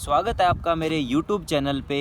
स्वागत है आपका मेरे YouTube चैनल पे।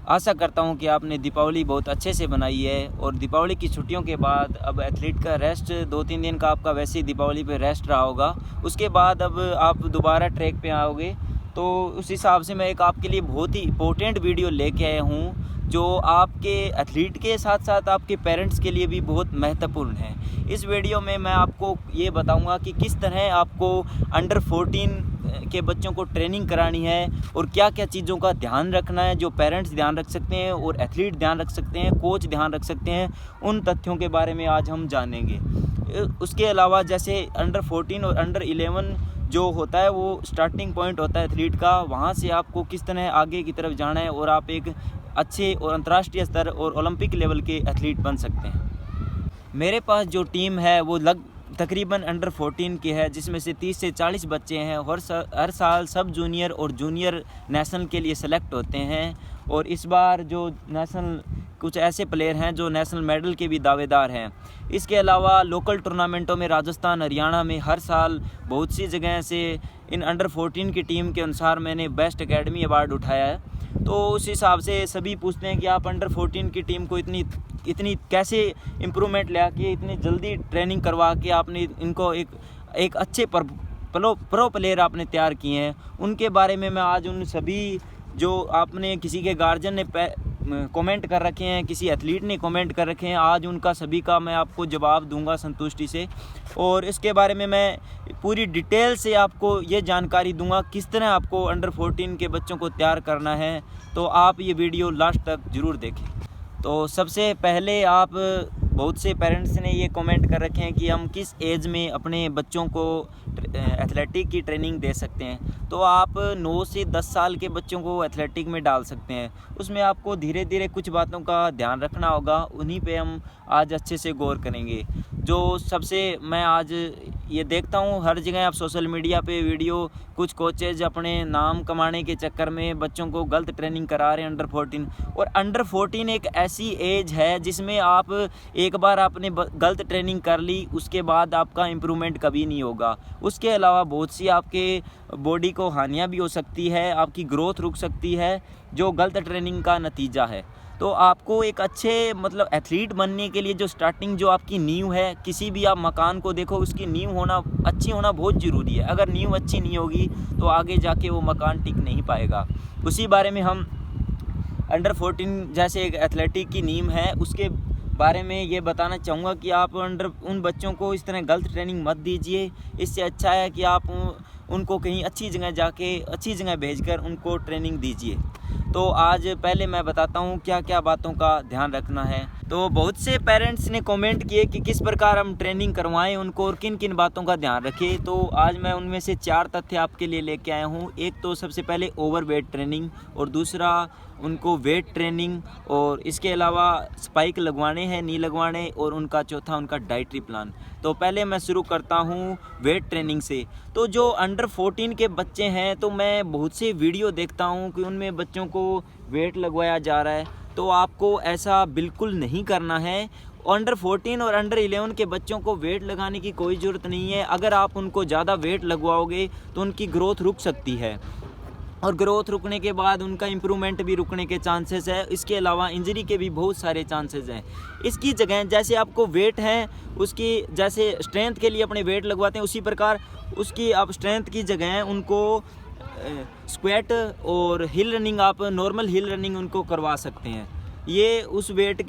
आशा करता हूँ कि आपने दीपावली बहुत अच्छे से बनाई है और दीपावली की छुट्टियों के बाद अब एथलीट का रेस्ट 2-3 दिन का आपका वैसे ही दीपावली पे रेस्ट रहा होगा। उसके बाद अब आप दोबारा ट्रैक पे आओगे, तो उस हिसाब से मैं एक आपके लिए बहुत ही इम्पोर्टेंट वीडियो लेके आया हूँ जो आपके एथलीट के साथ साथ आपके पेरेंट्स के लिए भी बहुत महत्वपूर्ण है। इस वीडियो में मैं आपको ये बताऊंगा कि किस तरह आपको अंडर 14 के बच्चों को ट्रेनिंग करानी है और क्या क्या चीज़ों का ध्यान रखना है जो पेरेंट्स ध्यान रख सकते हैं और एथलीट ध्यान रख सकते हैं, कोच ध्यान रख सकते हैं। उन तथ्यों के बारे में आज हम जानेंगे। उसके अलावा जैसे अंडर 14 और अंडर 11 जो होता है वो स्टार्टिंग पॉइंट होता है एथलीट का, वहाँ से आपको किस तरह आगे की तरफ जाना है और आप एक अच्छे और अंतर्राष्ट्रीय स्तर और ओलंपिक लेवल के एथलीट बन सकते हैं। मेरे पास जो टीम है वो तकरीबन अंडर 14 की है, जिसमें से 30 से 40 बच्चे हैं। हर साल सब जूनियर और जूनियर नेशनल के लिए सेलेक्ट होते हैं और इस बार जो नेशनल कुछ ऐसे प्लेयर हैं जो नेशनल मेडल के भी दावेदार हैं। इसके अलावा लोकल टूर्नामेंटों में राजस्थान, हरियाणा में हर साल बहुत सी जगह से इन अंडर 14 की टीम के अनुसार मैंने बेस्ट एकेडमी अवार्ड उठाया है। तो उस हिसाब से सभी पूछते हैं कि आप अंडर 14 की टीम को इतनी कैसे इम्प्रूवमेंट ले आके इतनी जल्दी ट्रेनिंग करवा के आपने इनको एक अच्छे प्रो प्लेयर आपने तैयार किए हैं। उनके बारे में मैं आज उन सभी जो आपने किसी के गार्जियन ने कमेंट कर रखे हैं, किसी एथलीट ने कमेंट कर रखे हैं, आज उनका सभी का मैं आपको जवाब दूंगा संतुष्टि से। और इसके बारे में मैं पूरी डिटेल से आपको ये जानकारी दूंगा किस तरह आपको अंडर 14 के बच्चों को तैयार करना है। तो आप ये वीडियो लास्ट तक ज़रूर देखें। तो सबसे पहले आप बहुत से पेरेंट्स ने ये कमेंट कर रखे हैं कि हम किस एज में अपने बच्चों को एथलेटिक की ट्रेनिंग दे सकते हैं। तो आप 9 से 10 साल के बच्चों को एथलेटिक में डाल सकते हैं। उसमें आपको धीरे धीरे कुछ बातों का ध्यान रखना होगा, उन्हीं पे हम आज अच्छे से गौर करेंगे। जो सबसे मैं आज ये देखता हूँ हर जगह आप सोशल मीडिया पे वीडियो, कुछ कोचेज अपने नाम कमाने के चक्कर में बच्चों को गलत ट्रेनिंग करा रहे हैं अंडर 14। और अंडर 14 एक ऐसी एज है जिसमें आप एक बार आपने गलत ट्रेनिंग कर ली, उसके बाद आपका इम्प्रूवमेंट कभी नहीं होगा। उसके अलावा बहुत सी आपके बॉडी को हानियाँ भी हो सकती है, आपकी ग्रोथ रुक सकती है, जो गलत ट्रेनिंग का नतीजा है। तो आपको एक अच्छे एथलीट बनने के लिए जो स्टार्टिंग जो आपकी नींव है, किसी भी आप मकान को देखो उसकी नींव अच्छी होना बहुत ज़रूरी है। अगर नींव अच्छी नहीं होगी तो आगे जाके वो मकान टिक नहीं पाएगा। उसी बारे में हम अंडर 14 जैसे एक एथलेटिक की नींव है उसके बारे में ये बताना चाहूँगा कि आप उन बच्चों को इस तरह गलत ट्रेनिंग मत दीजिए। इससे अच्छा है कि आप उनको कहीं अच्छी जगह जाके अच्छी जगह भेजकर उनको ट्रेनिंग दीजिए। तो आज पहले मैं बताता हूँ क्या क्या बातों का ध्यान रखना है। तो बहुत से पेरेंट्स ने कमेंट किए कि किस प्रकार हम ट्रेनिंग करवाएं उनको और किन किन बातों का ध्यान रखें। तो आज मैं उनमें से 4 तथ्य आपके लिए लेके आया हूँ। एक तो सबसे पहले ओवरवेट ट्रेनिंग, और दूसरा उनको वेट ट्रेनिंग, और इसके अलावा स्पाइक लगवाने हैं नहीं लगवाने, और उनका चौथा उनका डाइटरी प्लान। तो पहले मैं शुरू करता हूँ वेट ट्रेनिंग से। तो जो अंडर 14 के बच्चे हैं तो मैं बहुत से वीडियो देखता हूँ कि उनमें बच्चों को वेट लगवाया जा रहा है। तो आपको ऐसा बिल्कुल नहीं करना है। अंडर 14 और अंडर 11 के बच्चों को वेट लगाने की कोई ज़रूरत नहीं है। अगर आप उनको ज़्यादा वेट लगवाओगे तो उनकी ग्रोथ रुक सकती है, और ग्रोथ रुकने के बाद उनका इम्प्रूवमेंट भी रुकने के चांसेस है। इसके अलावा इंजरी के भी बहुत सारे चांसेस हैं। इसकी जगह जैसे आपको वेट है उसकी जैसे स्ट्रेंथ के लिए अपने वेट लगवाते हैं, उसी प्रकार उसकी आप स्ट्रेंथ की जगह उनको स्क्वाट और हिल रनिंग, आप नॉर्मल हिल रनिंग उनको करवा सकते हैं। ये उस वेट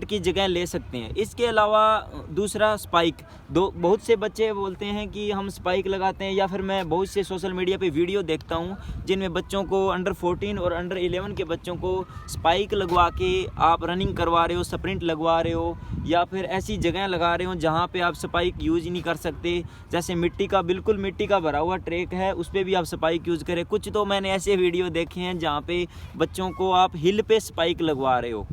की जगह ले सकते हैं। इसके अलावा दूसरा स्पाइक, बहुत से बच्चे बोलते हैं कि हम स्पाइक लगाते हैं, या फिर मैं बहुत से सोशल मीडिया पे वीडियो देखता हूँ जिनमें बच्चों को अंडर 14 और अंडर 11 के बच्चों को स्पाइक लगवा के आप रनिंग करवा रहे हो, स्प्रिंट लगवा रहे हो, या फिर ऐसी जगह लगा रहे हो जहाँ पे आप स्पाइक यूज़ ही नहीं कर सकते। जैसे बिल्कुल मिट्टी का भरा हुआ ट्रैक है, उस पर भी आप स्पाइक यूज़ करें। कुछ तो मैंने ऐसे वीडियो देखे हैं जहाँ पे बच्चों को आप हिल पे स्पाइक लगवा रहे हो।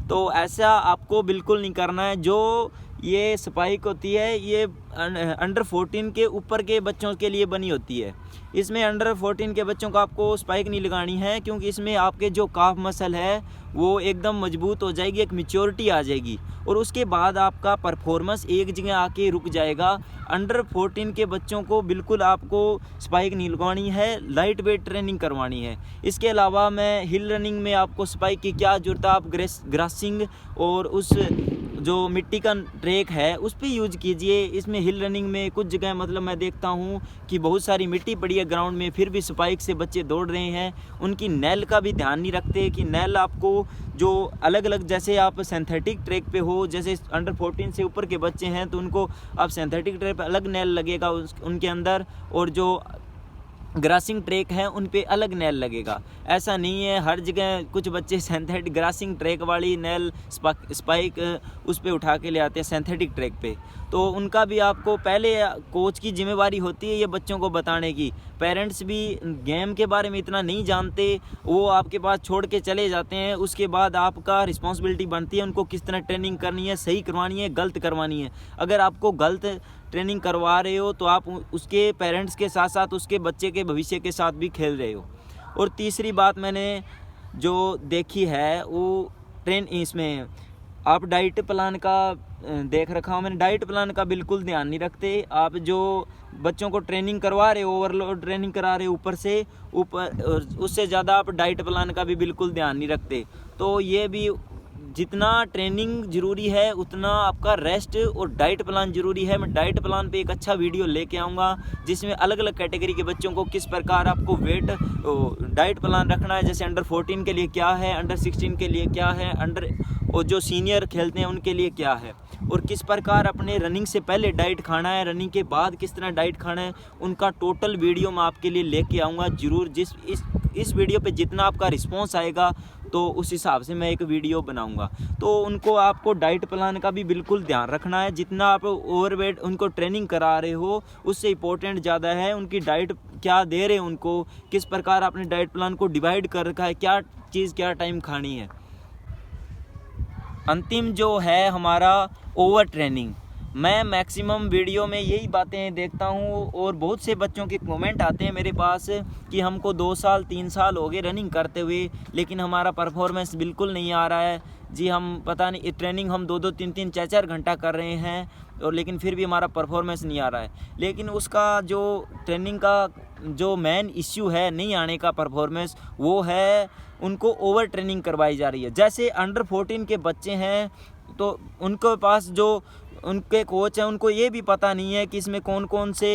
तो ऐसा आपको बिल्कुल नहीं करना है। जो ये स्पाइक होती है, ये अंडर 14 के ऊपर के बच्चों के लिए बनी होती है। इसमें अंडर 14 के बच्चों को आपको स्पाइक नहीं लगानी है, क्योंकि इसमें आपके जो काफ मसल है वो एकदम मजबूत हो जाएगी, एक मैच्योरिटी आ जाएगी और उसके बाद आपका परफॉर्मेंस एक जगह आके रुक जाएगा। अंडर 14 के बच्चों को बिल्कुल आपको स्पाइक नहीं लगवानी है, लाइट वेट ट्रेनिंग करवानी है। इसके अलावा मैं हिल रनिंग में आपको स्पाइक की क्या जरूरत है, आप ग्रासिंग और उस जो मिट्टी का ट्रैक है उस पर यूज कीजिए। इसमें हिल रनिंग में कुछ जगह मतलब मैं देखता हूँ कि बहुत सारी मिट्टी पड़ी है ग्राउंड में, फिर भी स्पाइक से बच्चे दौड़ रहे हैं। उनकी नेल का भी ध्यान नहीं रखते कि नेल आपको जो अलग अलग, जैसे आप सिंथेटिक ट्रैक पे हो, जैसे अंडर 14 से ऊपर के बच्चे हैं तो उनको आप सिंथेटिक ट्रैक पे अलग नेल लगेगा उनके अंदर, और जो ग्रासिंग ट्रैक है उन पे अलग नेल लगेगा। ऐसा नहीं है, हर जगह कुछ बच्चे सिंथेटिक ग्रासिंग ट्रैक वाली नेल स्पाइक उस पे उठा के ले आते हैं सिंथेटिक ट्रैक पे, तो उनका भी आपको पहले कोच की जिम्मेवारी होती है ये बच्चों को बताने की। पेरेंट्स भी गेम के बारे में इतना नहीं जानते, वो आपके पास छोड़ के चले जाते हैं, उसके बाद आपका रिस्पॉन्सिबिलिटी बनती है उनको किस तरह ट्रेनिंग करनी है, सही करवानी है, गलत करवानी है। अगर आपको गलत ट्रेनिंग करवा रहे हो तो आप उसके पेरेंट्स के साथ साथ उसके बच्चे के भविष्य के साथ भी खेल रहे हो। और तीसरी बात मैंने जो देखी है वो इसमें आप डाइट प्लान का देख रखा हूँ मैंने, डाइट प्लान का बिल्कुल ध्यान नहीं रखते। आप जो बच्चों को ट्रेनिंग करवा रहे हो, ओवरलोड ट्रेनिंग करा रहे हो ऊपर से ऊपर, उससे ज़्यादा आप डाइट प्लान का भी बिल्कुल ध्यान नहीं रखते। तो ये भी, जितना ट्रेनिंग ज़रूरी है उतना आपका रेस्ट और डाइट प्लान ज़रूरी है। मैं डाइट प्लान पे एक अच्छा वीडियो लेके आऊँगा जिसमें अलग अलग कैटेगरी के बच्चों को किस प्रकार आपको वेट डाइट प्लान रखना है, जैसे अंडर 14 के लिए क्या है, अंडर 16 के लिए क्या है, अंडर और जो सीनियर खेलते हैं उनके लिए क्या है, और किस प्रकार अपने रनिंग से पहले डाइट खाना है, रनिंग के बाद किस तरह डाइट खाना है, उनका टोटल वीडियो मैं आपके लिए लेके आऊँगा ज़रूर। इस वीडियो पे जितना आपका रिस्पॉन्स आएगा तो उस हिसाब से मैं एक वीडियो बनाऊंगा। तो उनको आपको डाइट प्लान का भी बिल्कुल ध्यान रखना है। जितना आप ओवरवेट उनको ट्रेनिंग करा रहे हो उससे इम्पोर्टेंट ज़्यादा है उनकी डाइट क्या दे रहे हैं, उनको किस प्रकार आपने डाइट प्लान को डिवाइड कर रखा है, क्या चीज़ क्या टाइम खानी है। अंतिम जो है हमारा ओवर ट्रेनिंग, मैं मैक्सिमम वीडियो में यही बातें देखता हूँ और बहुत से बच्चों के कमेंट आते हैं मेरे पास कि हमको 2 साल 3 साल हो गए रनिंग करते हुए लेकिन हमारा परफॉर्मेंस बिल्कुल नहीं आ रहा है जी, हम पता नहीं ट्रेनिंग हम 2-2 3-3 4-4 घंटा कर रहे हैं और लेकिन फिर भी हमारा परफॉर्मेंस नहीं आ रहा है। लेकिन उसका जो ट्रेनिंग का जो मेन इश्यू है नहीं आने का परफॉर्मेंस, वो है उनको ओवर ट्रेनिंग करवाई जा रही है। जैसे अंडर 14 के बच्चे हैं तो उनके पास जो उनके कोच हैं उनको ये भी पता नहीं है कि इसमें कौन कौन से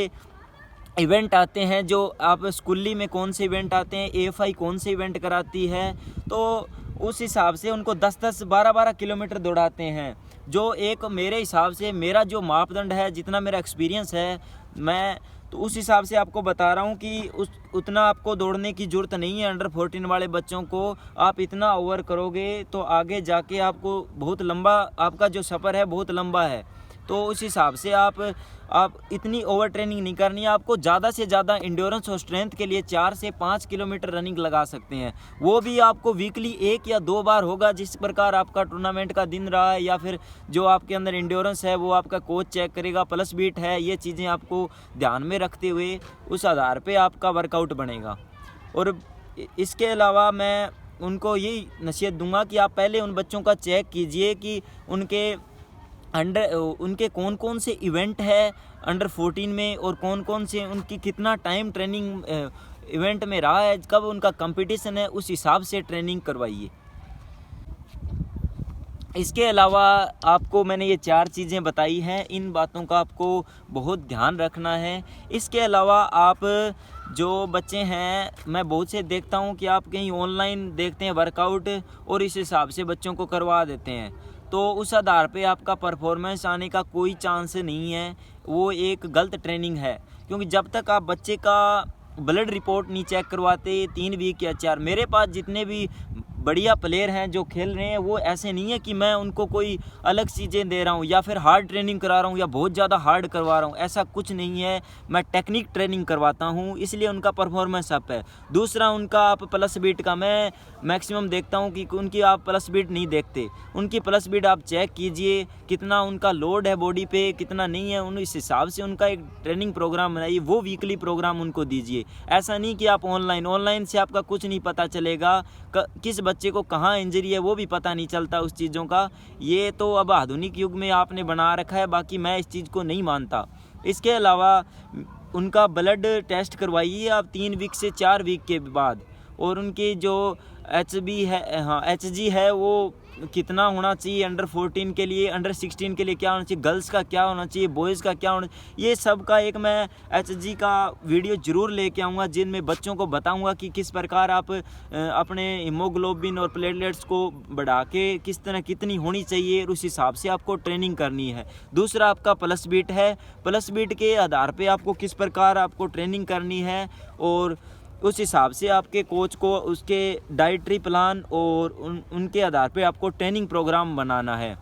इवेंट आते हैं, जो आप स्कूली में कौन से इवेंट आते हैं, AFI कौन से इवेंट कराती है, तो उस हिसाब से उनको 10-10 12-12 किलोमीटर दौड़ाते हैं। जो एक मेरे हिसाब से मेरा जो मापदंड है, जितना मेरा एक्सपीरियंस है, मैं तो उस हिसाब से आपको बता रहा हूँ कि उतना आपको दौड़ने की ज़रूरत नहीं है। अंडर 14 वाले बच्चों को आप इतना ओवर करोगे तो आगे जाके आपको बहुत लंबा, आपका जो सफ़र है बहुत लंबा है। तो उस हिसाब से आप इतनी ओवर ट्रेनिंग नहीं करनी है। आपको ज़्यादा से ज़्यादा इंड्योरेंस और स्ट्रेंथ के लिए 4 से 5 किलोमीटर रनिंग लगा सकते हैं। वो भी आपको वीकली 1 या 2 बार होगा, जिस प्रकार आपका टूर्नामेंट का दिन रहा है या फिर जो आपके अंदर इंड्योरेंस है वो आपका कोच चेक करेगा, प्लस बीट है, ये चीज़ें आपको ध्यान में रखते हुए उस आधार पर आपका वर्कआउट बनेगा। और इसके अलावा मैं उनको यही नसीहत दूंगा कि आप पहले उन बच्चों का चेक कीजिए कि उनके कौन कौन से इवेंट है अंडर 14 में और कौन कौन से उनकी कितना टाइम ट्रेनिंग इवेंट में रहा है, कब उनका कंपटीशन है, उस हिसाब से ट्रेनिंग करवाइए। इसके अलावा आपको मैंने ये 4 चीज़ें बताई हैं, इन बातों का आपको बहुत ध्यान रखना है। इसके अलावा आप जो बच्चे हैं, मैं बहुत से देखता हूँ कि आप कहीं ऑनलाइन देखते हैं वर्कआउट और इस हिसाब से बच्चों को करवा देते हैं, तो उस आधार पे आपका परफॉर्मेंस आने का कोई चांस नहीं है। वो एक गलत ट्रेनिंग है, क्योंकि जब तक आप बच्चे का ब्लड रिपोर्ट नहीं चेक करवाते 3 वीक या 4, मेरे पास जितने भी बढ़िया प्लेयर हैं जो खेल रहे हैं, वो ऐसे नहीं है कि मैं उनको कोई अलग चीज़ें दे रहा हूँ या फिर हार्ड ट्रेनिंग करा रहा हूँ या बहुत ज़्यादा हार्ड करवा रहा हूँ, ऐसा कुछ नहीं है। मैं टेक्निक ट्रेनिंग करवाता हूँ, इसलिए उनका परफॉर्मेंस अप है। दूसरा, उनका आप प्लस बीट का मैं मैक्सिमम देखता हूँ कि उनकी आप प्लस बीट नहीं देखते। उनकी प्लस बीट आप चेक कीजिए, कितना उनका लोड है बॉडी पे, कितना नहीं है, उन इस हिसाब से उनका एक ट्रेनिंग प्रोग्राम बनाइए, वो वीकली प्रोग्राम उनको दीजिए। ऐसा नहीं कि आप ऑनलाइन से आपका कुछ नहीं पता चलेगा, किस बच्चे को कहाँ इंजरी है वो भी पता नहीं चलता उस चीज़ों का। ये तो अब आधुनिक युग में आपने बना रखा है, बाकी मैं इस चीज़ को नहीं मानता। इसके अलावा उनका ब्लड टेस्ट करवाइए आप 3 वीक से 4 वीक के बाद, और उनकी जो HG है वो कितना होना चाहिए अंडर 14 के लिए, अंडर 16 के लिए क्या होना चाहिए, गर्ल्स का क्या होना चाहिए, बॉयज़ का क्या होना चाहिए, ये सब का एक मैं HG का वीडियो ज़रूर लेके आऊँगा, जिनमें बच्चों को बताऊँगा कि किस प्रकार आप अपने हीमोग्लोबिन और प्लेटलेट्स को बढ़ा के किस तरह कितनी होनी चाहिए, उस हिसाब से आपको ट्रेनिंग करनी है। दूसरा आपका प्लस बीट है, प्लस बीट के आधार पर आपको किस प्रकार आपको ट्रेनिंग करनी है, और उस हिसाब से आपके कोच को उसके डाइटरी प्लान और उनके आधार पे आपको ट्रेनिंग प्रोग्राम बनाना है।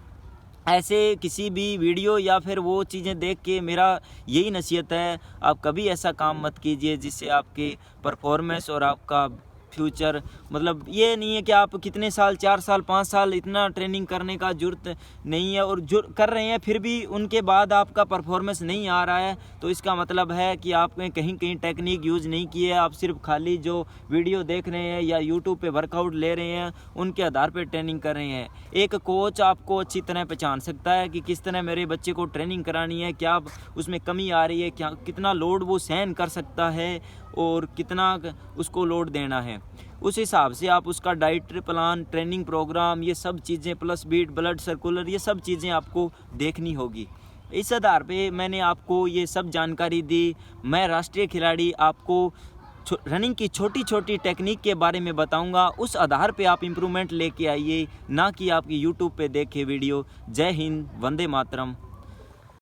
ऐसे किसी भी वीडियो या फिर वो चीज़ें देख के मेरा यही नसीहत है, आप कभी ऐसा काम मत कीजिए जिससे आपके परफॉर्मेंस और आपका फ्यूचर, मतलब ये नहीं है कि आप कितने साल 4 साल 5 साल इतना ट्रेनिंग करने का ज़रूरत नहीं है, और जो कर रहे हैं फिर भी उनके बाद आपका परफॉर्मेंस नहीं आ रहा है, तो इसका मतलब है कि आपने कहीं टेक्निक यूज़ नहीं की है। आप सिर्फ खाली जो वीडियो देख रहे हैं या यूट्यूब पे वर्कआउट ले रहे हैं, उनके आधार पर ट्रेनिंग कर रहे हैं। एक कोच आपको अच्छी तरह पहचान सकता है कि किस तरह मेरे बच्चे को ट्रेनिंग करानी है, क्या उसमें कमी आ रही है, क्या कितना लोड वो सहन कर सकता है और कितना उसको लोड देना है। उस हिसाब से आप उसका डाइट प्लान, ट्रेनिंग प्रोग्राम, ये सब चीज़ें, प्लस बीट, ब्लड सर्कुलर, ये सब चीज़ें आपको देखनी होगी। इस आधार पे मैंने आपको ये सब जानकारी दी। मैं राष्ट्रीय खिलाड़ी आपको रनिंग की छोटी छोटी टेक्निक के बारे में बताऊंगा, उस आधार पे आप इम्प्रूवमेंट लेके आइए, ना कि आपकी यूट्यूब पे देखे वीडियो। जय हिंद, वंदे मातरम।